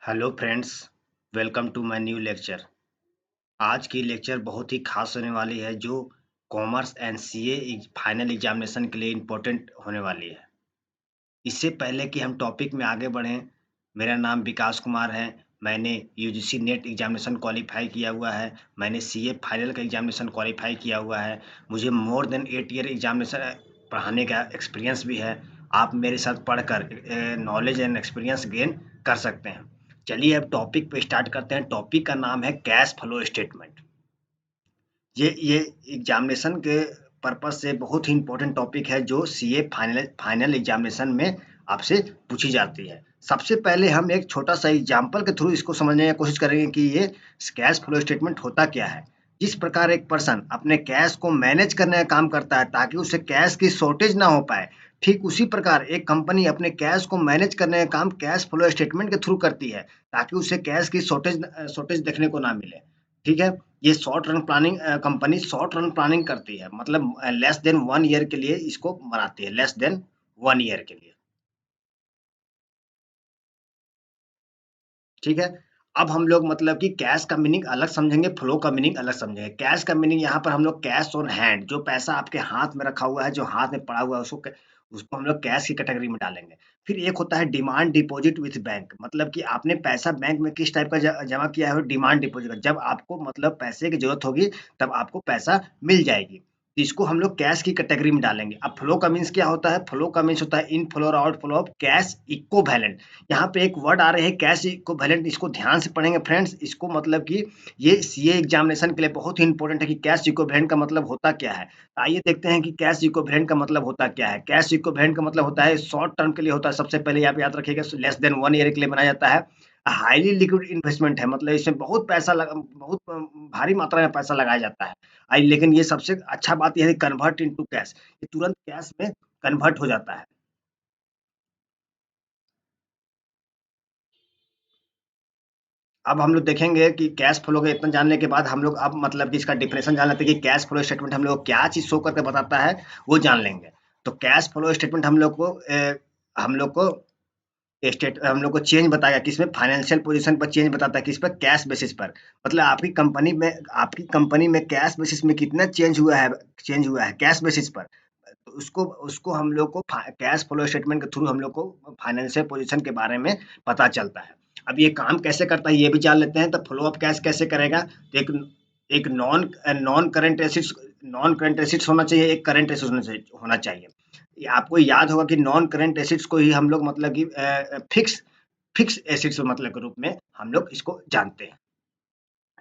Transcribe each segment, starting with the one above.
Hello friends, welcome to my new lecture. आज की lecture बहुत ही खास होने वाली है जो commerce and CA final examination के लिए इम्पोर्टेंट होने वाली है। इससे पहले कि हम टॉपिक में आगे बढ़ें, मेरा नाम विकास कुमार है। मैंने यूजीसी नेट एग्जामिनेशन क्वालिफाई किया हुआ है। मैंने सीए फाइनल का एग्जामिनेशन क्वालिफाई किया हुआ है। मुझे मोर देन 8 ईयर एग्जामिनेशन पढ़ाने का एक्सपीरियंस भी है। आप मेरे साथ पढ़कर नॉलेज एंड एक्सपीरियंस गेन कर सकते हैं। चलिए अब टॉपिक पे स्टार्ट करते हैं। टॉपिक का नाम है कैश फ्लो स्टेटमेंट। ये एग्जामिनेशन के पर्पस से बहुत ही इम्पोर्टेंट टॉपिक है जो सीए फाइनल फाइनल एग्जामिनेशन में आपसे पूछी जाती है। सबसे पहले हम एक छोटा सा एग्जाम्पल के थ्रू इसको समझने की कोशिश करेंगे कि ये कैश फ्लो स्टेटमेंट होता क्या है। जिस प्रकार एक पर्सन अपने कैश को मैनेज करने का काम करता है ताकि उसे कैश की शॉर्टेज ना हो पाए, ठीक उसी प्रकार एक कंपनी अपने कैश को मैनेज करने का काम कैश फ्लो स्टेटमेंट के थ्रू करती है ताकि उसे कैश की शॉर्टेज देखने को ना मिले। ठीक है। ये short run planning company short run planning करती है, मतलब लेस देन 1 ईयर के लिए इसको बनाती है, लेस देन 1 ईयर के लिए। ठीक है। अब हम लोग मतलब कि कैश का मीनिंग अलग समझेंगे, फ्लो का मीनिंग अलग समझेंगे। कैश का मीनिंग यहाँ पर हम लोग कैश ऑन हैंड, जो पैसा आपके हाथ में रखा हुआ है, जो हाथ में पड़ा हुआ है, उसको हम लोग कैश की कैटेगरी में डालेंगे। फिर एक होता है डिमांड डिपॉजिट विथ बैंक, मतलब कि आपने पैसा बैंक में किस टाइप का जमा किया है, डिमांड डिपॉजिट। जब आपको मतलब पैसे की जरूरत होगी तब आपको पैसा मिल जाएगी। तो इसको हम लोग कैश की कैटेगरी में डालेंगे। अब फ्लो का मीन्स क्या होता है? फ्लो का मीन्स होता है इन फ्लो और out flow of cash equivalent. यहाँ पे एक वर्ड आ रहे हैं कैश इक्विवेलेंट, इसको ध्यान से पढ़ेंगे फ्रेंड्स। इसको मतलब कि ये सीए एग्जामिनेशन के लिए बहुत ही इंपॉर्टेंट है कि कैश इक्विवेलेंट का मतलब होता क्या है। आइए देखते हैं कि कैश इक्विवेलेंट का मतलब होता क्या है। कैश इक्विवेलेंट का मतलब होता है शॉर्ट टर्म के लिए होता है। सबसे पहले आप याद रखिएगा, लेस देन 1 ईयर के लिए बनाया जाता है। हाईली लिक्विड इन्वेस्टमेंट है, मतलब इसमें बहुत पैसा बहुत भारी मात्रा में पैसा लगाया जाता है। लेकिन ये सबसे अच्छा बात यह है कन्वर्ट इनटू कैश, ये तुरंत कैश में कन्वर्ट हो जाता है। अब हम लोग देखेंगे कि कैश फ्लो का इतना जानने के बाद हम लोग अब मतलब कि इसका डिफिनेशन जान लेते हैं कि कैश फ्लो स्टेटमेंट हम लोग को क्या चीज़ शो करके बताता है, वो जान लेंगे। तो कैश फ्लो स्टेटमेंट हम लोग को चेंज बताएगा किसमें, फाइनेंशियल पोजीशन पर चेंज बताता है, किस पर, कैश बेसिस पर। मतलब आपकी कंपनी में कैश बेसिस में कितना चेंज हुआ है कैश बेसिस पर। तो उसको उसको हम लोग को कैश फ्लो स्टेटमेंट के थ्रू हम लोग को फाइनेंशियल पोजीशन के बारे में पता चलता है। अब ये काम कैसे करता है ये भी जान लेते हैं। तो फ्लो ऑफ कैश कैसे करेगा? तो एक एक नॉन करंट एसिड्स होना चाहिए, एक करंट एसिड होना चाहिए। ये आपको याद होगा कि नॉन करंट एसिड्स को ही हम लोग मतलब कि फिक्स फिक्स एसिड्स मतलब के रूप में हम लोग इसको जानते हैं।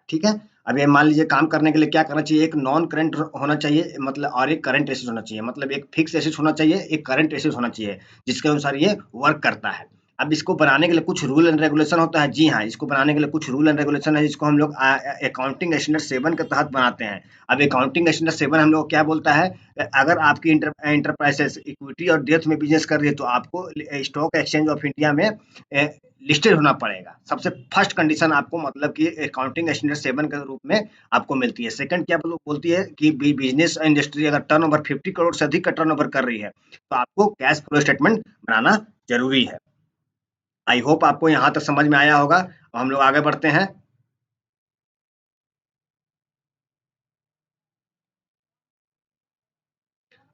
ठीक है। अब ये मान लीजिए काम करने के लिए क्या करना चाहिए, एक नॉन करंट होना चाहिए मतलब, और एक करंट एसिड होना चाहिए, मतलब एक फिक्स एसिड होना चाहिए, एक करंट एसिड होना चाहिए, जिसके अनुसार ये वर्क करता है। अब इसको बनाने के लिए कुछ रूल एंड रेगुलेशन होता है। जी हाँ, इसको बनाने के लिए कुछ रूल एंड रेगुलेशन है, जिसको हम लोग अकाउंटिंग स्टैंडर्ड 7 के तहत बनाते हैं। अब अकाउंटिंग स्टैंडर्ड 7 हम लोग क्या बोलता है, अगर आपकी इंटरप्राइजेस इक्विटी और डेथ में बिजनेस कर रही है तो आपको स्टॉक एक्सचेंज ऑफ इंडिया में लिस्टेड होना पड़ेगा। सबसे फर्स्ट कंडीशन आपको मतलब कि अकाउंटिंग स्टैंडर्ड 7 के रूप में आपको मिलती है। सेकंड क्या बोलती है कि बिजनेस इंडस्ट्री अगर टर्नओवर 50 करोड़ से अधिक का टर्नओवर कर रही है तो आपको कैश फ्लो स्टेटमेंट बनाना जरूरी है। आई होप आपको यहाँ तक समझ में आया होगा। अब हम लोग आगे बढ़ते हैं।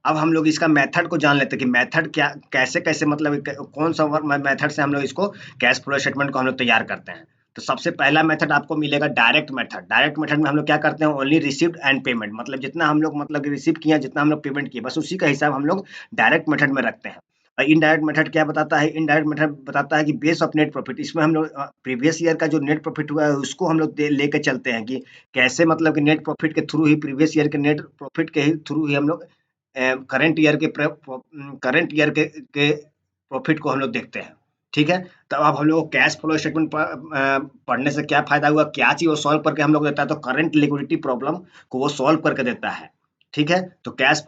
अब हम लोग इसका मेथड को जान लेते हैं कि मेथड क्या, कैसे कैसे मतलब कौन सा मेथड से हम लोग इसको कैश फ्लो स्टेटमेंट को हम लोग तैयार करते हैं। तो सबसे पहला मेथड आपको मिलेगा डायरेक्ट मेथड। डायरेक्ट मेथड में हम लोग क्या करते हैं, ओनली रिसीव्ड एंड पेमेंट, मतलब जितना हम लोग मतलब रिसीव किया, जितना हम लोग पेमेंट किए, बस उसी का हिसाब हम लोग डायरेक्ट मेथड में रखते हैं। और इनडायरेक्ट मेथड क्या बताता है? इनडायरेक्ट मेथड बताता है कि बेस ऑफ नेट प्रॉफिट, इसमें हम लोग प्रीवियस ईयर का जो नेट प्रॉफिट हुआ है उसको हम लोग लेके चलते हैं कि कैसे मतलब कि नेट प्रॉफिट के थ्रू ही, प्रीवियस ईयर के नेट प्रॉफिट के ही थ्रू ही हम लोग करंट ईयर के प्रॉफिट को हम लोग देखते हैं। ठीक है। तो अब हम लोग कैश फ्लो स्टेटमेंट पढ़ने से क्या फायदा हुआ, क्या चीज वो सॉल्व करके हम लोग देता है, तो करंट लिक्विडिटी प्रॉब्लम को वो सॉल्व करके देता है। ठीक है। तो कैश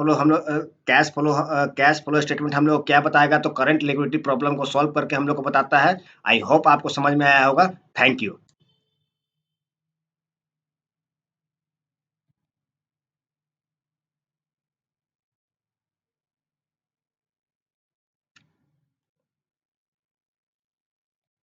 फ्लो स्टेटमेंट हम लोग क्या बताएगा, तो करंट लिक्विडिटी प्रॉब्लम को सॉल्व करके हम लोग को बताता है। आई होप आपको समझ में आया होगा। Thank you.